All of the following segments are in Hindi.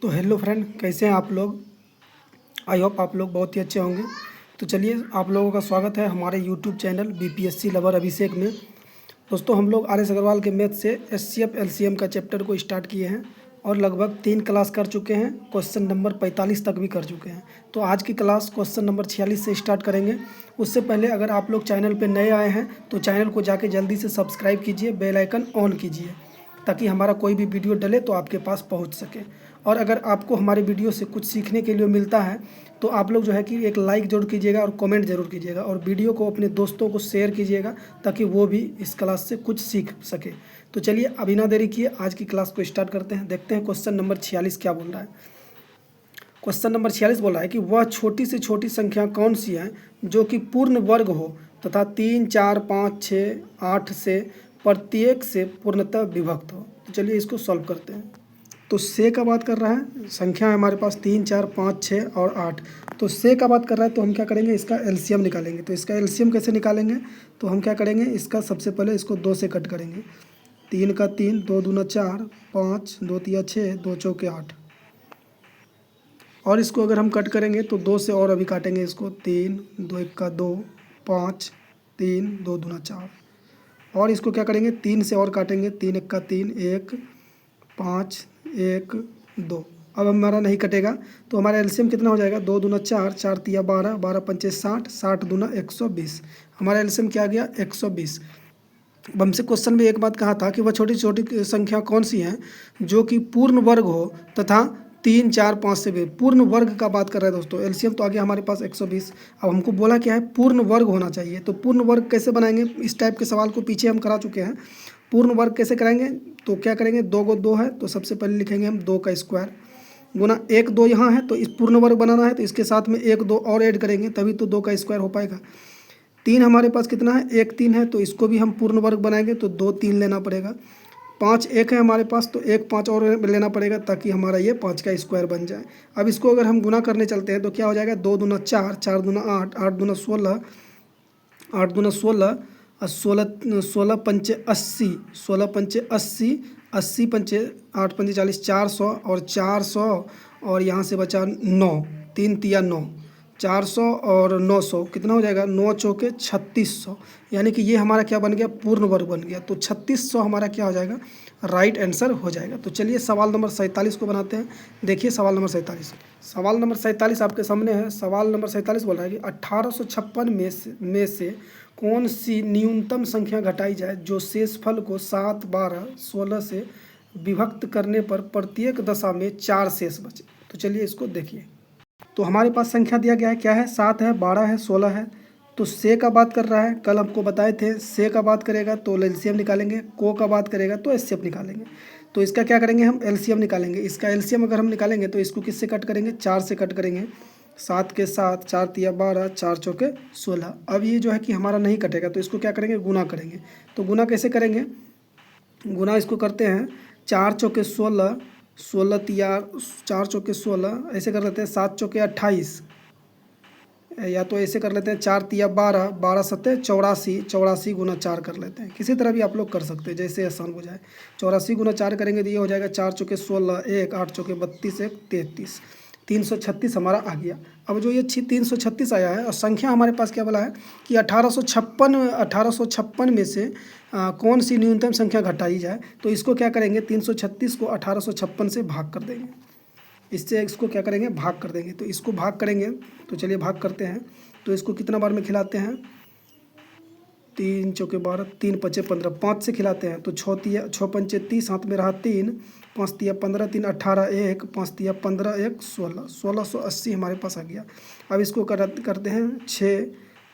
तो हेलो फ्रेंड, कैसे हैं आप लोग। आई होप आप लोग बहुत ही अच्छे होंगे। तो चलिए, आप लोगों का स्वागत है हमारे यूट्यूब चैनल बीपीएससी लवर अभिषेक में। दोस्तों, हम लोग आर एस अग्रवाल के मैथ से एचसीएफ एलसीएम का चैप्टर को स्टार्ट किए हैं और लगभग 3 क्लास कर चुके हैं। क्वेश्चन नंबर 45 तक भी कर चुके हैं। तो आज की क्लास क्वेश्चन नंबर 46 से स्टार्ट करेंगे। उससे पहले अगर आप लोग चैनल पर नए आए हैं तो चैनल को जाके जल्दी से सब्सक्राइब कीजिए, बेल आइकन ऑन कीजिए ताकि हमारा कोई भी वीडियो डले तो आपके पास पहुंच सके। और अगर आपको हमारे वीडियो से कुछ सीखने के लिए मिलता है तो आप लोग जो है कि एक लाइक ज़रूर कीजिएगा और कमेंट ज़रूर कीजिएगा और वीडियो को अपने दोस्तों को शेयर कीजिएगा ताकि वो भी इस क्लास से कुछ सीख सके। तो चलिए, अभी ना देरी किए आज की क्लास को स्टार्ट करते हैं। देखते हैं क्वेश्चन नंबर 46 क्या बोल रहा है। क्वेश्चन नंबर 46 बोला है कि वह छोटी से छोटी संख्या कौन सी है जो कि पूर्ण वर्ग हो तथा 3, 4, 5, 6, 8 से प्रत्येक से पूर्णतः विभक्त हो। तो चलिए इसको सॉल्व करते हैं। तो से का बात कर रहा है, संख्या है हमारे पास 3, 4, 5, 6 और 8। तो से का बात कर रहा है तो हम क्या करेंगे, इसका एलसीएम निकालेंगे। तो इसका एलसीएम कैसे निकालेंगे, तो हम क्या करेंगे, इसका सबसे पहले इसको 2 से कट करेंगे। 3 का 3, 2 दूना 4, 5, 2 तिया 6, 2 चौके 8। और इसको अगर हम कट करेंगे तो 2 से और अभी काटेंगे इसको। 3, 2 1 का 2, 5, 3, 2 दूना 4। और इसको क्या करेंगे, 3 से और काटेंगे। 3 1 का 3, 1, 5, 1, 2। अब हमारा नहीं कटेगा तो हमारा एलसीएम कितना हो जाएगा, 2 दूना 4, 4 तिया 12, 12 पंचे 60, 60 दूना 120। हमारा एलसीएम क्या आ गया, 120। अब हमसे क्वेश्चन में एक बात कहा था कि वह छोटी छोटी संख्या कौन सी है जो कि पूर्ण वर्ग हो तथा 3, 4, 5 से भी पूर्ण वर्ग का बात कर रहे हैं। दोस्तों, एलसीएम तो आ गया हमारे पास 120। अब हमको बोला क्या है, पूर्ण वर्ग होना चाहिए। तो पूर्ण वर्ग कैसे बनाएंगे, इस टाइप के सवाल को पीछे हम करा चुके हैं। पूर्ण वर्ग कैसे कराएंगे, तो क्या करेंगे, 2 को 2 है तो सबसे पहले लिखेंगे हम 2 का स्क्वायर गुना 1 2 यहाँ है तो इस पूर्ण वर्ग बनाना है तो इसके साथ में 1 2 और ऐड करेंगे तभी तो 2 का स्क्वायर हो पाएगा। 3 हमारे पास कितना है, 1 3 है तो इसको भी हम पूर्ण वर्ग बनाएंगे तो 2 3 लेना पड़ेगा। 5 1 है हमारे पास तो 1 5 और लेना पड़ेगा ताकि हमारा ये 5 का स्क्वायर बन जाए। अब इसको अगर हम गुना करने चलते हैं तो क्या हो जाएगा, 2 दूना 4, 4 दूना 8, 8 दूना 16, 8 दूना 16 और 16 16 पंचे 80, 16 पंचे 80, 80 पंचे 8 पंचे 40, 400 और 400 और यहाँ से बचा 9, 3 तिया 9, 400 और 900 कितना हो जाएगा, 9 चौके 3600। यानी कि ये हमारा क्या बन गया, पूर्ण वर्ग बन गया। तो 3600 हमारा क्या हो जाएगा, राइट आंसर हो जाएगा। तो चलिए सवाल नंबर 47 को बनाते हैं। देखिए सवाल नंबर 47, सवाल नंबर 47 आपके सामने है। सवाल नंबर 47 बोल रहा है कि 1856 में से कौन सी न्यूनतम संख्या घटाई जाए जो शेषफल को 7, 12, 16 से विभक्त करने पर प्रत्येक दशा में 4 शेष बचे। तो चलिए इसको देखिए। तो हमारे पास संख्या दिया गया है, क्या है, 7 है, 12 है, 16 है। तो से का बात कर रहा है, कल हमको बताए थे से का बात करेगा तो एलसीएम निकालेंगे, को का बात करेगा तो एचसीएफ निकालेंगे। तो इसका क्या करेंगे, हम एलसीएम निकालेंगे। इसका एलसीएम अगर हम निकालेंगे तो इसको किससे कट करेंगे, 4 से कट करेंगे। 7 के 7, 4 तिया 12, 4 चौके 16। अब ये जो है कि हमारा नहीं कटेगा तो इसको क्या करेंगे, गुना करेंगे। तो गुना कैसे करेंगे, गुना इसको करते हैं 4 चौके 16, 16 तिया 4 चौके 16, ऐसे कर लेते हैं 7 चौके 28, या तो ऐसे कर लेते हैं 4 तिया 12, 12 सत्ते 84, 84 गुना 4 कर लेते हैं। किसी तरह भी आप लोग कर सकते हैं, जैसे आसान हो जाए। 84 गुना 4 करेंगे तो ये हो जाएगा 4 चौके 16, 1 8 चौके 32, 1 33, 336 हमारा आ गया। अब जो ये 336 आया है और संख्या हमारे पास क्या बोला है कि 1856 में से कौन सी न्यूनतम संख्या घटाई जाए। तो इसको क्या करेंगे, 336 को 1856 से भाग कर देंगे। इससे इसको क्या करेंगे, भाग कर देंगे। तो इसको भाग करेंगे तो चलिए भाग करते हैं। तो इसको कितना बार में खिलाते हैं, 3 चौके 12, 3 पचे 15, 5 से खिलाते हैं तो 6 पंचे 30, हाथ में रहा 3, 5 तिया 15, 3 18, 1 5 तिया 15, 1 16, 1680 हमारे पास आ गया। अब इसको करते हैं 6,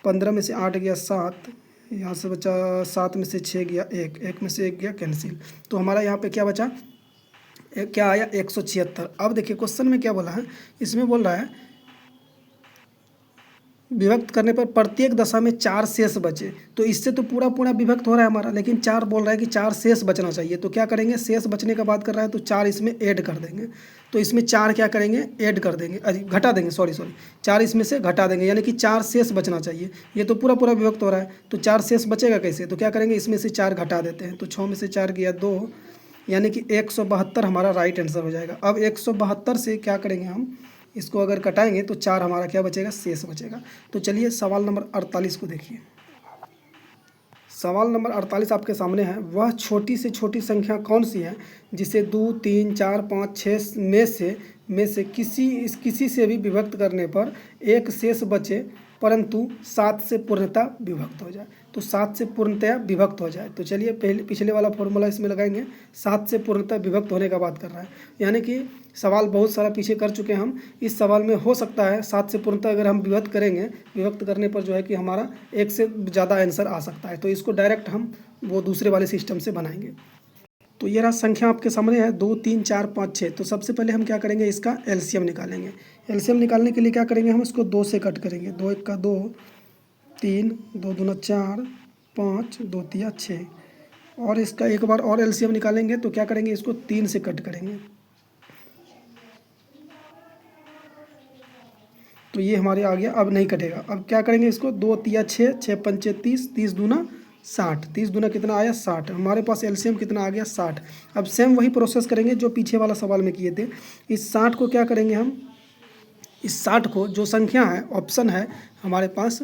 15 में से 8 गया 7, यहाँ से बचा 7 में से 6 गया 1, 1 में से 1 गया कैंसिल। तो हमारा यहाँ पे क्या बचा, क्या आया, 176। अब देखिए क्वेश्चन में क्या बोला है, इसमें बोल रहा है विभक्त करने पर प्रत्येक दशा में 4 शेष बचे। तो इससे तो पूरा पूरा विभक्त हो रहा है हमारा, लेकिन 4 बोल रहा है कि 4 शेष बचना चाहिए। तो क्या करेंगे, शेष बचने का बात कर रहा है तो 4 इसमें ऐड कर देंगे। तो इसमें 4 क्या करेंगे, ऐड कर देंगे, घटा देंगे, सॉरी 4 इसमें से घटा देंगे, यानी कि 4 शेष बचना चाहिए। ये तो पूरा पूरा विभक्त हो रहा है तो 4 शेष बचेगा कैसे, तो क्या करेंगे, इसमें से 4 घटा देते हैं। तो 6 में से 4 गया 2, यानी कि 172 हमारा राइट आंसर हो जाएगा। अब 172 से क्या करेंगे हम, इसको अगर कटाएंगे तो 4 हमारा क्या बचेगा, शेष बचेगा। तो चलिए सवाल नंबर 48 को देखिए। सवाल नंबर 48 आपके सामने है, वह छोटी से छोटी संख्या कौन सी है जिसे 2, 3, 4, 5, 6 में से किसी से भी विभक्त करने पर एक शेष बचे परंतु 7 से पूर्णतः विभक्त हो जाए। तो 7 से पूर्णतः विभक्त हो जाए, तो चलिए पिछले वाला फॉर्मूला इसमें लगाएंगे। 7 से पूर्णतः विभक्त होने का बात कर रहा है, यानी कि सवाल बहुत सारा पीछे कर चुके हैं हम। इस सवाल में हो सकता है 7 से पूर्णतः अगर हम विभक्त करेंगे, विभक्त करने पर जो है कि हमारा एक से ज़्यादा आंसर आ सकता है। तो इसको डायरेक्ट हम वो दूसरे वाले सिस्टम से बनाएंगे। तो ये रहा संख्या आपके सामने है 2, 3, 4, 5, 6। तो सबसे पहले हम क्या करेंगे, इसका एलसीएम निकालेंगे। एलसीएम निकालने के लिए क्या करेंगे, हम इसको 2 से कट करेंगे। 2 1 का 2, 3, 2 दूना 4, 5, 2 तिया 6। और इसका एक बार और एलसीएम निकालेंगे तो क्या करेंगे, इसको 3 से कट करेंगे। तो ये हमारे आ गया, अब नहीं कटेगा। अब क्या करेंगे, इसको 2 तिया 6, 6 पंचे 30, 30 दूना 60, 30 दूना कितना आया 60। हमारे पास एलसीएम कितना आ गया 60। अब सेम वही प्रोसेस करेंगे जो पीछे वाला सवाल में किए थे। इस 60 को क्या करेंगे हम, इस 60 को जो संख्या है, ऑप्शन है हमारे पास,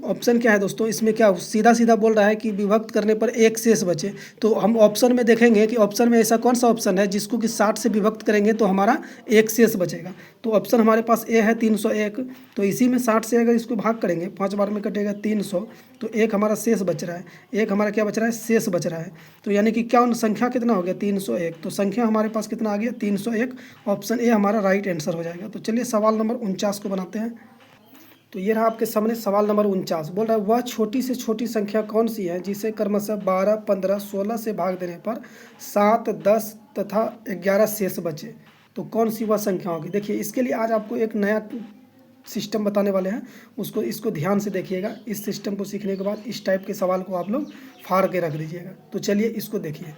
ऑप्शन क्या है दोस्तों, इसमें क्या सीधा सीधा बोल रहा है कि विभक्त करने पर एक शेष बचे। तो हम ऑप्शन में देखेंगे कि ऑप्शन में ऐसा कौन सा ऑप्शन है जिसको कि 60 से विभक्त करेंगे तो हमारा एक शेष बचेगा। तो ऑप्शन हमारे पास ए है 301। तो इसी में 60 से अगर इसको भाग करेंगे, 5 बार में कटेगा 300, तो एक हमारा शेष बच रहा है। एक हमारा क्या बच रहा है, शेष बच रहा है। तो यानी कि क्या संख्या कितना हो गया 301। तो संख्या हमारे पास कितना आ गया 301। ऑप्शन ए हमारा राइट आंसर हो जाएगा। तो चलिए सवाल नंबर 49 को बनाते हैं। तो ये रहा आपके सामने सवाल नंबर 49। बोल रहा है, वह छोटी से छोटी संख्या कौन सी है जिसे क्रमशः 12, 15, 16 से भाग देने पर 7, 10 तथा 11 शेष बचे। तो कौन सी वह संख्या होगी। देखिए इसके लिए आज आपको एक नया सिस्टम बताने वाले हैं, इसको ध्यान से देखिएगा। इस सिस्टम को सीखने के बाद इस टाइप के सवाल को आप लोग फाड़ के रख दीजिएगा। तो चलिए इसको देखिए।